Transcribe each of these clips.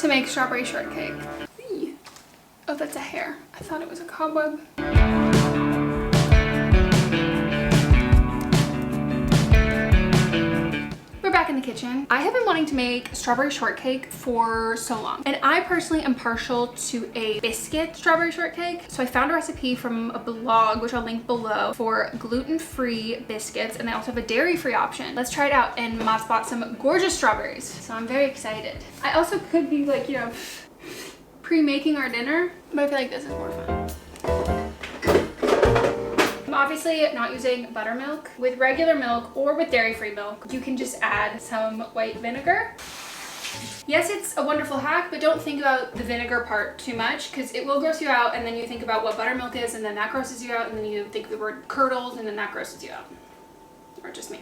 to make strawberry shortcake. Eee. Oh, that's a hair. I thought it was a cobweb. We're back in the kitchen. I have been wanting to make strawberry shortcake for so long, and I personally am partial to a biscuit strawberry shortcake. So I found a recipe from a blog, which I'll link below, for gluten-free biscuits, and they also have a dairy-free option. Let's try it out. And Mom's bought some gorgeous strawberries, so I'm very excited. I also could be like, you know, pre-making our dinner, but I feel like this is more fun. I'm obviously not using buttermilk. With regular milk or with dairy-free milk, you can just add some white vinegar. Yes, it's a wonderful hack, but don't think about the vinegar part too much, because it will gross you out, and then you think about what buttermilk is, and then that grosses you out, and then you think the word curdles, and then that grosses you out. Or just me.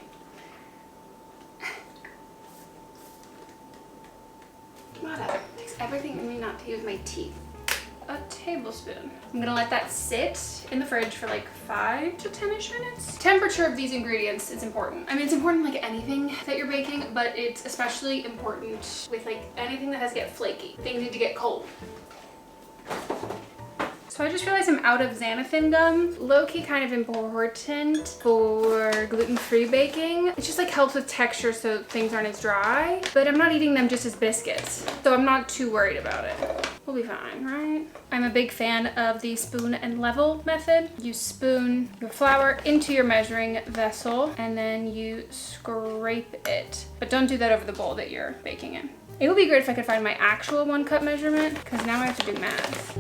Whatever. It takes everything in me not to use my teeth. A tablespoon. I'm gonna let that sit in the fridge for like 5 to 10-ish minutes. Temperature of these ingredients is important. I mean, it's important like anything that you're baking, but it's especially important with like anything that has to get flaky. Things need to get cold. So I just realized I'm out of xanthan gum. Low-key kind of important for gluten-free baking. It just like helps with texture so things aren't as dry, but I'm not eating them just as biscuits, so I'm not too worried about it. We'll be fine, right? I'm a big fan of the spoon and level method. You spoon your flour into your measuring vessel and then you scrape it, but don't do that over the bowl that you're baking in. It would be great if I could find my actual 1 cup measurement, because now I have to do math.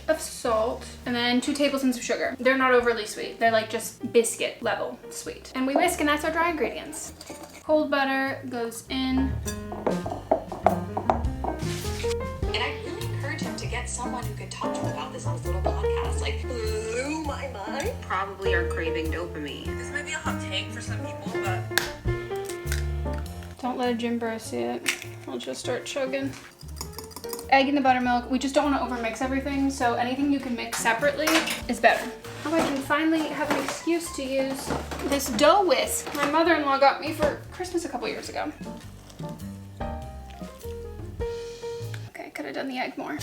Of salt, and then 2 tablespoons of sugar. They're not overly sweet. They're like just biscuit level sweet. And we whisk, and that's our dry ingredients. Cold butter goes in. And I really encourage him to get someone who could talk to him about this on his little podcast. Like, blew my mind. Probably are craving dopamine. This might be a hot take for some people, but Don't let a gym bro see it. I'll just start chugging. Egg in the buttermilk. We just don't want to overmix everything, so anything you can mix separately is better. Oh, I can finally have an excuse to use this dough whisk my mother-in-law got me for Christmas a couple years ago. Okay, could have done the egg more.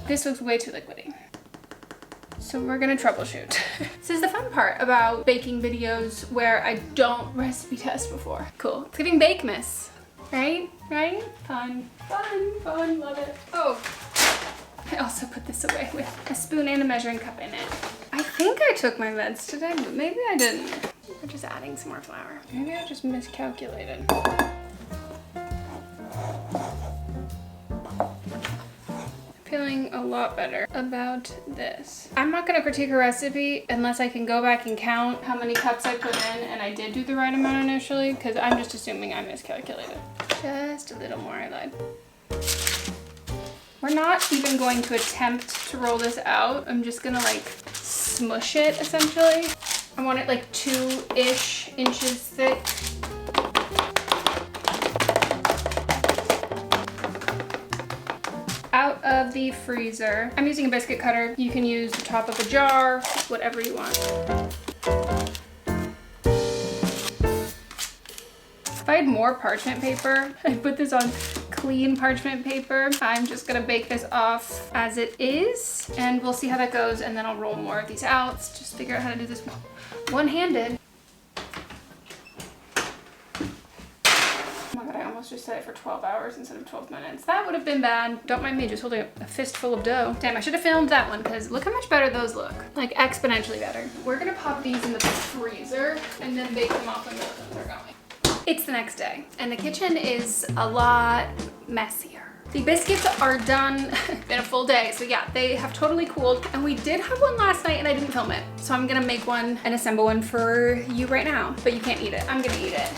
This looks way too liquidy. So we're gonna troubleshoot. This is the fun part about baking videos where I don't recipe test before. Cool. It's giving Bakemas. Right? Right? Fun. Fun. Fun. Love it. Oh. I also put this away with a spoon and a measuring cup in it. I think I took my meds today, but maybe I didn't. We're just adding some more flour. Maybe I just miscalculated. Feeling a lot better about this. I'm not gonna critique her recipe unless I can go back and count how many cups I put in and I did do the right amount initially, because I'm just assuming I miscalculated. Just a little more, I lied. We're not even going to attempt to roll this out. I'm just gonna like smush it essentially. I want it like 2-ish inches thick. Out of the freezer. I'm using a biscuit cutter. You can use the top of a jar, whatever you want. If I had more parchment paper, I'd put this on clean parchment paper. I'm just gonna bake this off as it is, and we'll see how that goes, and then I'll roll more of these out. Let's just figure out how to do this one-handed. Just set it for 12 hours instead of 12 minutes. That would have been bad. Don't mind me just holding a fistful of dough. Damn, I should have filmed that one, because look how much better those look. Like exponentially better. We're gonna pop these in the freezer and then bake them off when the ovens are going. It's the next day and the kitchen is a lot messier. The biscuits are done. Been a full day, so yeah, they have totally cooled. And we did have one last night and I didn't film it. So I'm gonna make one and assemble one for you right now, but you can't eat it. I'm gonna eat it.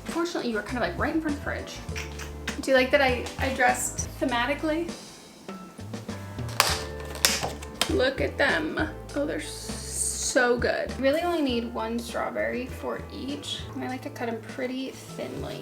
Fortunately, you were kind of like right in front of the fridge. Do you like that I dressed thematically? Look at them. Oh, they're so good. You really only need 1 strawberry for each. And I like to cut them pretty thinly.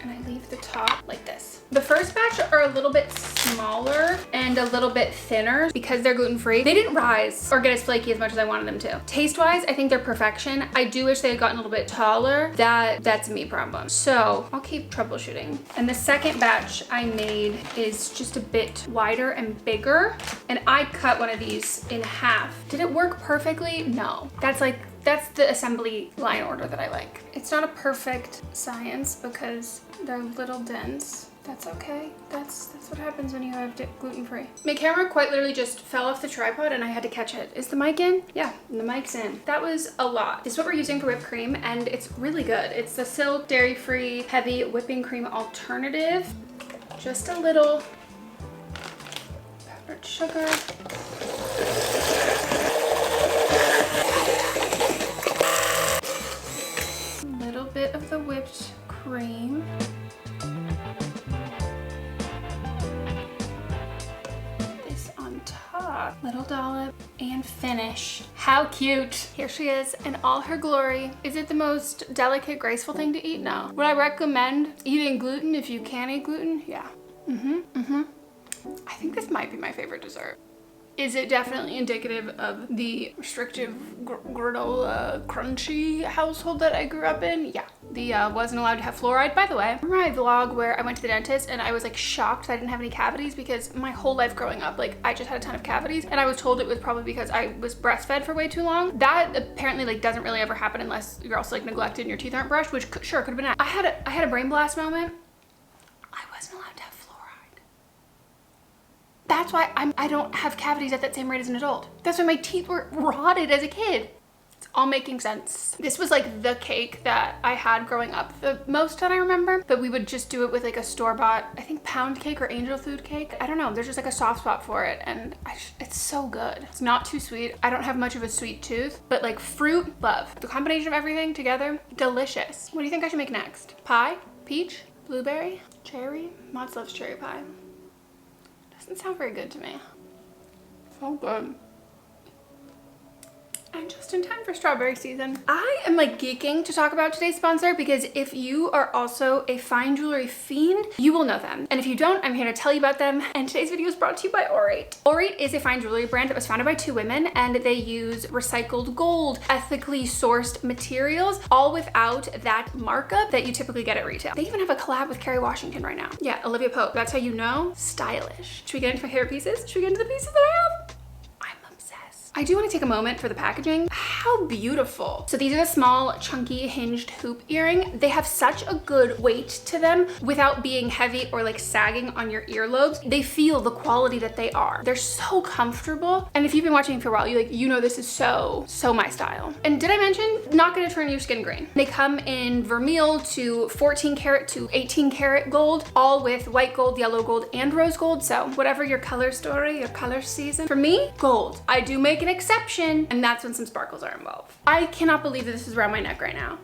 and I leave the top like this. The first batch are a little bit smaller and a little bit thinner because they're gluten-free. They didn't rise or get as flaky as much as I wanted them to. Taste-wise, I think they're perfection. I do wish they had gotten a little bit taller. That's a me problem. So I'll keep troubleshooting. And the second batch I made is just a bit wider and bigger. And I cut one of these in half. Did it work perfectly? No. That's the assembly line order that I like. It's not a perfect science because they're a little dense. That's okay. That's what happens when you have gluten-free. My camera quite literally just fell off the tripod and I had to catch it. Is the mic in? Yeah, the mic's in. That was a lot. This is what we're using for whipped cream and it's really good. It's the Silk dairy-free heavy whipping cream alternative. Just a little powdered sugar. A little bit of the whipped cream. Little dollop and finish. How cute. Here she is in all her glory. Is it the most delicate, graceful thing to eat? No. Would I recommend eating gluten if you can eat gluten? Yeah. I think this might be my favorite dessert. Is it definitely indicative of the restrictive granola crunchy household that I grew up in? Yeah. Wasn't allowed to have fluoride. By the way, remember my vlog where I went to the dentist and I was like shocked that I didn't have any cavities because my whole life growing up, like I just had a ton of cavities and I was told it was probably because I was breastfed for way too long. That apparently like doesn't really ever happen unless you're also like neglected and your teeth aren't brushed, which sure could have been it. I had a brain blast moment. I wasn't allowed to have fluoride. That's why I don't have cavities at that same rate as an adult. That's why my teeth were rotted as a kid. It's all making sense. This was like the cake that I had growing up the most that I remember, but we would just do it with like a store-bought, I think pound cake or angel food cake. I don't know, there's just like a soft spot for it and it's so good. It's not too sweet. I don't have much of a sweet tooth, but like fruit, love. The combination of everything together, delicious. What do you think I should make next? Pie? Peach? Blueberry? Cherry? Mods loves cherry pie. Doesn't sound very good to me. So good. And just in time for strawberry season. I am like geeking to talk about today's sponsor because if you are also a fine jewelry fiend, you will know them. And if you don't, I'm here to tell you about them. And today's video is brought to you by Ourate. Ourate is a fine jewelry brand that was founded by two women and they use recycled gold, ethically sourced materials, all without that markup that you typically get at retail. They even have a collab with Kerry Washington right now. Yeah, 𝗿𝗏𝗍𝗏. That's how you know stylish. Should we get into my favorite pieces? Should we get into the pieces that I have? I do want to take a moment for the packaging. How beautiful. So these are the small, chunky, hinged hoop earring. They have such a good weight to them without being heavy or like sagging on your earlobes. They feel the quality that they are. They're so comfortable. And if you've been watching for a while, you know this is so my style. And did I mention, not gonna turn your skin green. They come in vermeil to 14 karat to 18 karat gold, all with white gold, yellow gold, and rose gold. So whatever your color story, your color season. For me, gold. I do make an exception, and that's when some sparkles are involved. I cannot believe that this is around my neck right now.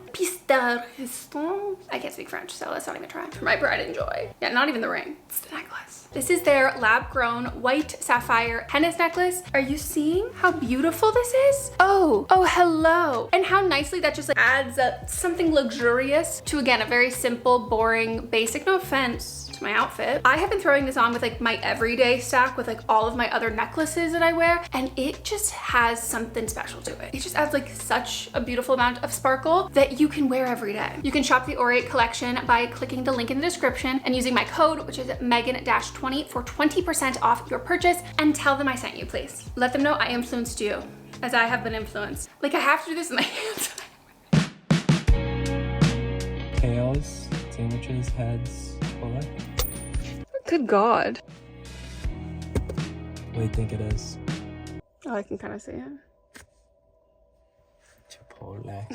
I can't speak French, so let's not even try. For my pride and joy. Yeah, not even the ring. It's the necklace. This is their lab-grown white sapphire tennis necklace. Are you seeing how beautiful this is? Oh, hello. And how nicely that just like adds up something luxurious to, again, a very simple, boring, basic, no offense to my outfit. I have been throwing this on with like my everyday stack with like all of my other necklaces that I wear, and it just has something special to it. It just adds like such a beautiful amount of sparkle that you can wear every day. You can shop the Ourate collection by clicking the link in the description and using my code, which is Meghan-20 for 20% off your purchase, and tell them I sent you, please. Let them know I influenced you, as I have been influenced. Like I have to do this in my hands. Tails, sandwiches, heads, what? Good God. What do you think it is? Oh, I can kind of see it. Chipotle.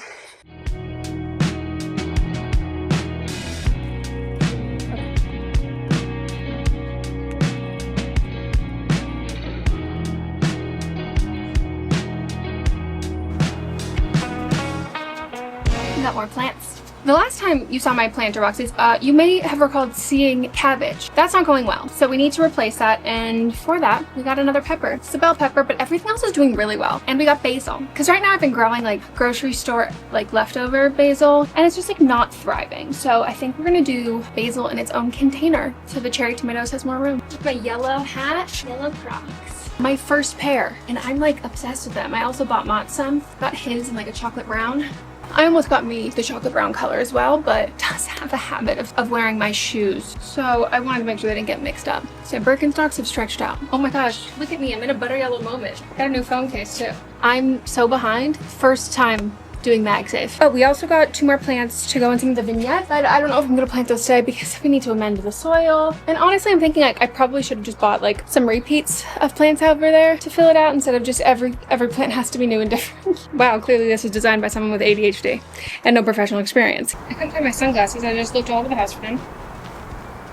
We got more plants. The last time you saw my planter boxes, you may have recalled seeing cabbage. That's not going well, so we need to replace that, and for that, we got another pepper. It's a bell pepper, but everything else is doing really well. And we got basil, because right now I've been growing like grocery store, like leftover basil, and it's just like not thriving. So I think we're gonna do basil in its own container, so the cherry tomatoes has more room. My yellow hat, yellow Crocs. My first pair, and I'm like obsessed with them. I also bought Mott some, got his in like a chocolate brown. I almost got me the chocolate brown color as well, but does have a habit of wearing my shoes. So I wanted to make sure they didn't get mixed up. So Birkenstocks have stretched out. Oh my gosh, look at me, I'm in a butter yellow moment. Got a new phone case too. I'm so behind. First time doing MagSafe. Oh, we also got 2 more plants to go in some of the vignettes. I don't know if I'm gonna plant those today because we need to amend the soil. And honestly, I'm thinking like I probably should have just bought like some repeats of plants over there to fill it out instead of just every plant has to be new and different. Wow, clearly this was designed by someone with ADHD and no professional experience. I couldn't find my sunglasses. I just looked all over the house for them.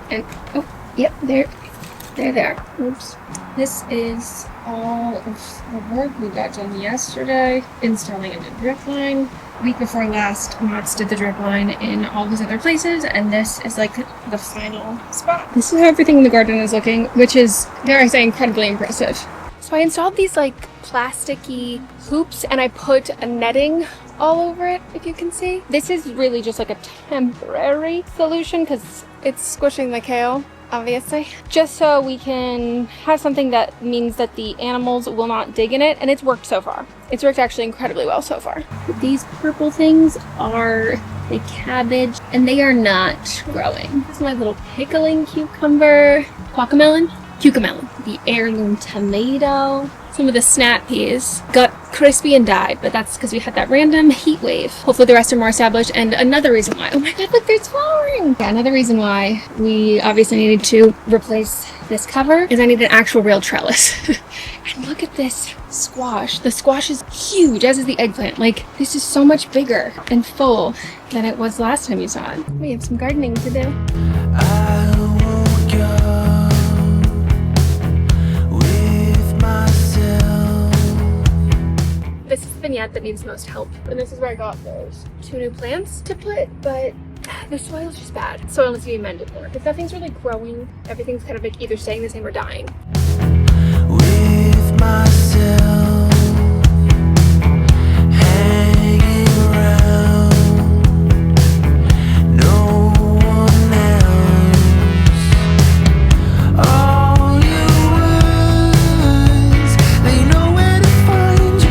And oh, yep, they're there. Oops. This is all of the work we got done yesterday, installing a new drip line. Week before last, Mats did the drip line in all these other places, and this is like the final spot. This is how everything in the garden is looking, which is, dare I say, incredibly impressive. So I installed these like plasticky hoops, and I put a netting all over it, if you can see. This is really just like a temporary solution because it's squishing the kale, obviously, just so we can have something that means that the animals will not dig in it, and it's worked so far. It's worked actually incredibly well so far. These purple things are the cabbage, and they are not growing. This is my little pickling cucumber, 𝘃𝗃𝗃, the heirloom tomato, some of the snap peas got crispy and died, but that's because we had that random heat wave. Hopefully the rest are more established. And another reason why, oh my god, look, there's flowering. Yeah, another reason why we obviously needed to replace this cover is I need an actual real trellis. And look at this squash. The squash is huge, as is the eggplant. Like, this is so much bigger and full than it was last time you saw it. We have some gardening to do. This is the vignette that needs most help, and this is where I got those 2 new plants to put, but the soil's just bad. Soil needs to be amended more because nothing's really growing. Everything's kind of like either staying the same or dying. With myself hanging around, no one else. All your words, they know where to find you.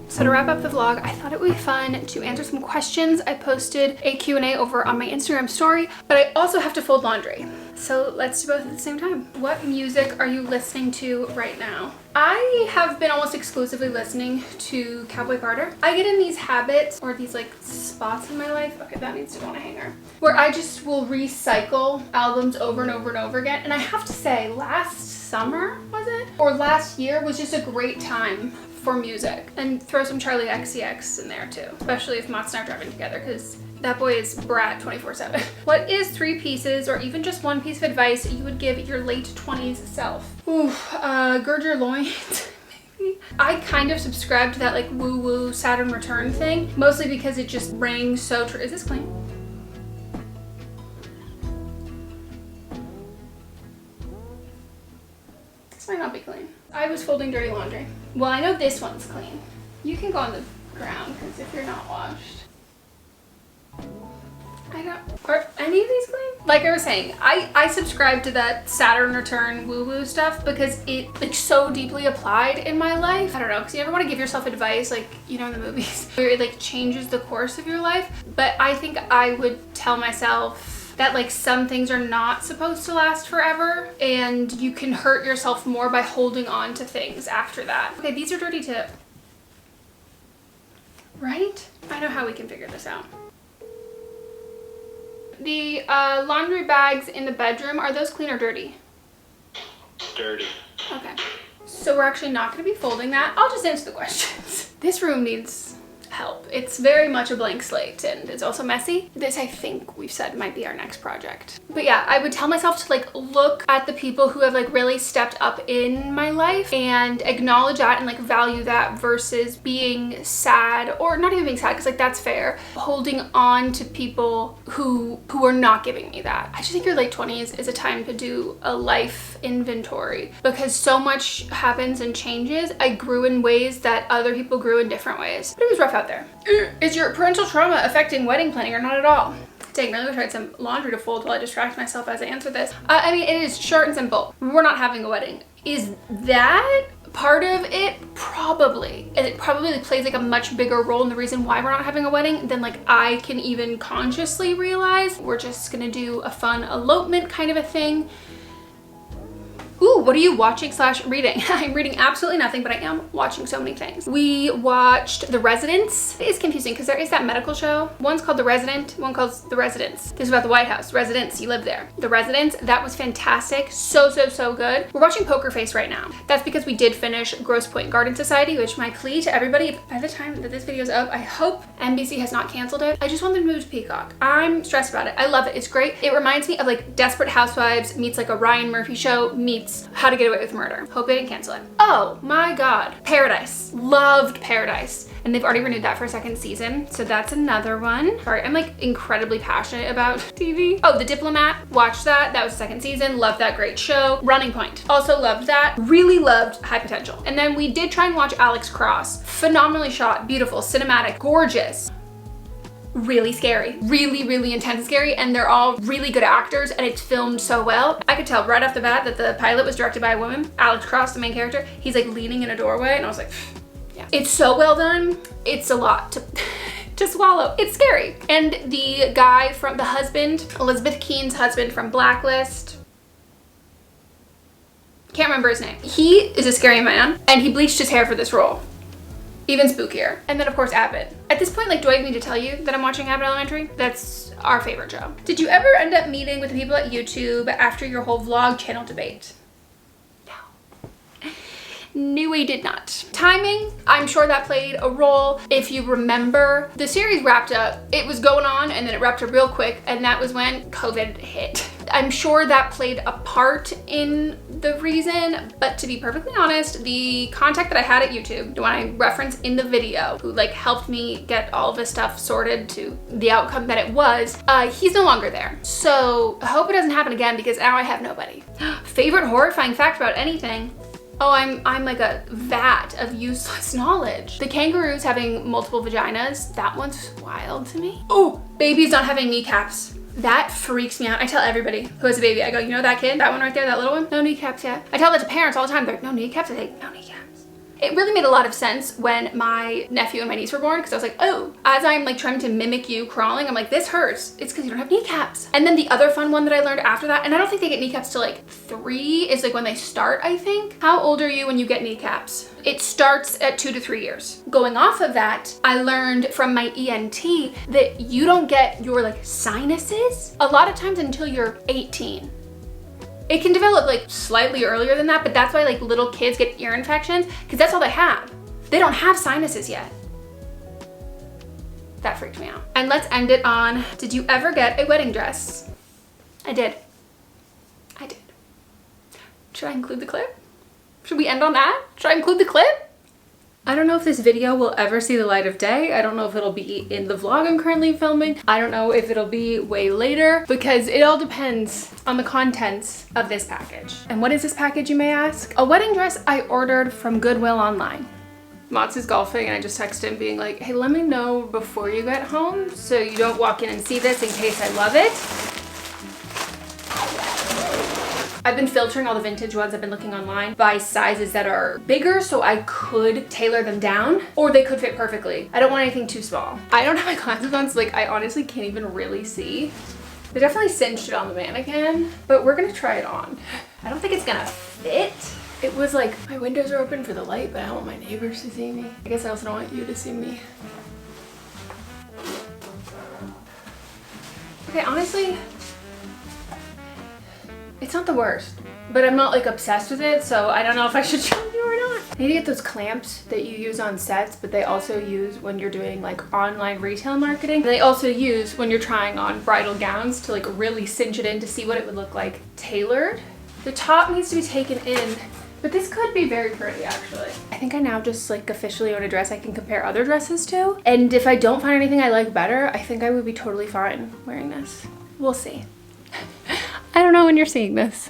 So to wrap up the vlog, I thought it would be fun to answer some questions. I posted a Q&A over on my Instagram story, but I also have to fold laundry. So let's do both at the same time. What music are you listening to right now? I have been almost exclusively listening to 𝗵𝗿𝗄𝗏. I get in these habits or these like spots in my life, okay, that needs to go on a hanger, where I just will recycle albums over and over and over again. And I have to say, last summer, was it? Or last year was just a great time for music. And throw some Charlie XCX in there too, especially if Mott's and I are driving together, because that boy is brat 24/7. What is 3 pieces or even just 1 piece of advice you would give your late 20s self? Ooh, gird your loins. Maybe. I kind of subscribe to that like woo-woo Saturn return thing, mostly because it just rang so true. Is this clean? This might not be clean. I was folding dirty laundry. Well, I know this one's clean. You can go on the ground, because if you're not washed. Are any of these clean? Like I was saying, I subscribe to that Saturn return woo-woo stuff because it like so deeply applied in my life. I don't know, because you ever want to give yourself advice, like, you know, in the movies where it like changes the course of your life. But I think I would tell myself that like some things are not supposed to last forever, and you can hurt yourself more by holding on to things after that. Okay, these are dirty too. Right? I know how we can figure this out. The laundry bags in the bedroom, are those clean or dirty? Dirty. Okay. So we're actually not going to be folding that. I'll just answer the questions. This room needs help. It's very much a blank slate and it's also messy. This, I think we've said, might be our next project. But yeah, I would tell myself to like look at the people who have like really stepped up in my life and acknowledge that and like value that versus being sad, or not even being sad because like that's fair, holding on to people who are not giving me that. I just think your late 20s is a time to do a life inventory because so much happens and changes. I grew in ways that other people grew in different ways, but it was rough out there. Is your parental trauma affecting wedding planning or not at all? Dang, really wish I had some laundry to fold while I distract myself as I answer this. I mean, it is short and simple. We're not having a wedding. Is that part of it? Probably. And it probably plays like a much bigger role in the reason why we're not having a wedding than like I can even consciously realize. We're just gonna do a fun elopement kind of a thing. Ooh, what are you watching / reading? I'm reading absolutely nothing, but I am watching so many things. We watched The Residence. It is confusing because there is that medical show. One's called The Resident, one called The Residence. This is about the White House. Residence, you live there. The Residence, that was fantastic. So good. We're watching Poker Face right now. That's because we did finish Grosse Pointe Garden Society, which my plea to everybody, by the time that this video is up, I hope NBC has not canceled it. I just want them to move to Peacock. I'm stressed about it. I love it. It's great. It reminds me of like Desperate Housewives meets like a Ryan Murphy show meets How to Get Away with Murder. Hope they didn't cancel it. Oh my God. Paradise. Loved Paradise. And they've already renewed that for a second season. So that's another one. Sorry, I'm like incredibly passionate about TV. Oh, The Diplomat. Watched that. That was the second season. Loved that. Great show. Running Point. Also loved that. Really loved High Potential. And then we did try and watch Alex Cross. Phenomenally shot. Beautiful. Cinematic. Gorgeous. Really scary, really intense and scary, and they're all really good actors and it's filmed so well. I could tell right off the bat that the pilot was directed by a woman. Alex Cross, the main character, he's like leaning in a doorway and I was like, yeah. It's so well done. It's a lot to swallow. It's scary. And the guy from the husband, Elizabeth Keene's husband from Blacklist, can't remember his name. He is a scary man and he bleached his hair for this role. Even spookier. And then of course Abbott. At this point, like, do I need to tell you that I'm watching Abbott Elementary? That's our favorite show. Did you ever end up meeting with the people at YouTube after your whole vlog channel debate? No, I did not. Timing, I'm sure that played a role. If you remember, the series wrapped up, it was going on and then it wrapped up real quick, and that was when COVID hit. I'm sure that played a part in the reason, but to be perfectly honest, the contact that I had at YouTube, the one I referenced in the video, who like helped me get all of this stuff sorted to the outcome that it was, he's no longer there. So I hope it doesn't happen again because now I have nobody. Favorite horrifying fact about anything? Oh, I'm like a vat of useless knowledge. The kangaroos having multiple vaginas, that one's wild to me. Oh, babies not having kneecaps. That freaks me out. I tell everybody who has a baby, I go, you know that kid? That one right there, that little one? No kneecaps yet. I tell that to parents all the time. They're like, no kneecaps? I say, no kneecaps. It really made a lot of sense when my nephew and my niece were born because I was like, oh, as I'm like trying to mimic you crawling, I'm like, this hurts. It's because you don't have kneecaps. And then the other fun one that I learned after that, and I don't think they get kneecaps till like 3, is like when they start, I think. How old are you when you get kneecaps? It starts at 2 to 3 years. Going off of that, I learned from my ENT that you don't get your like sinuses a lot of times until you're 18. It can develop like slightly earlier than that, but that's why like little kids get ear infections because that's all they have. They don't have sinuses yet. That freaked me out. And let's end it on, did you ever get a wedding dress? I did. I did. Should I include the clip? Should we end on that? Should I include the clip? I don't know if this video will ever see the light of day. I don't know if it'll be in the vlog I'm currently filming. I don't know if it'll be way later because it all depends on the contents of this package. And what is this package, you may ask? A wedding dress I ordered from Goodwill online. Mott's is golfing and I just texted him being like, hey, let me know before you get home so you don't walk in and see this in case I love it. I've been filtering all the vintage ones I've been looking online by sizes that are bigger so I could tailor them down, or they could fit perfectly. I don't want anything too small. I don't have my glasses on, so like I honestly can't even really see. They definitely cinched it on the mannequin, but we're gonna try it on. I don't think it's gonna fit. It was like, my windows are open for the light, but I don't want my neighbors to see me. I guess I also don't want you to see me. Okay, honestly, it's not the worst, but I'm not like obsessed with it, so I don't know if I should show you or not. I need to get those clamps that you use on sets, but they also use when you're doing like online retail marketing. And they also use when you're trying on bridal gowns to like really cinch it in to see what it would look like tailored. The top needs to be taken in, but this could be very pretty actually. I think I now just like officially own a dress I can compare other dresses to. And if I don't find anything I like better, I think I would be totally fine wearing this. We'll see. I don't know when you're seeing this.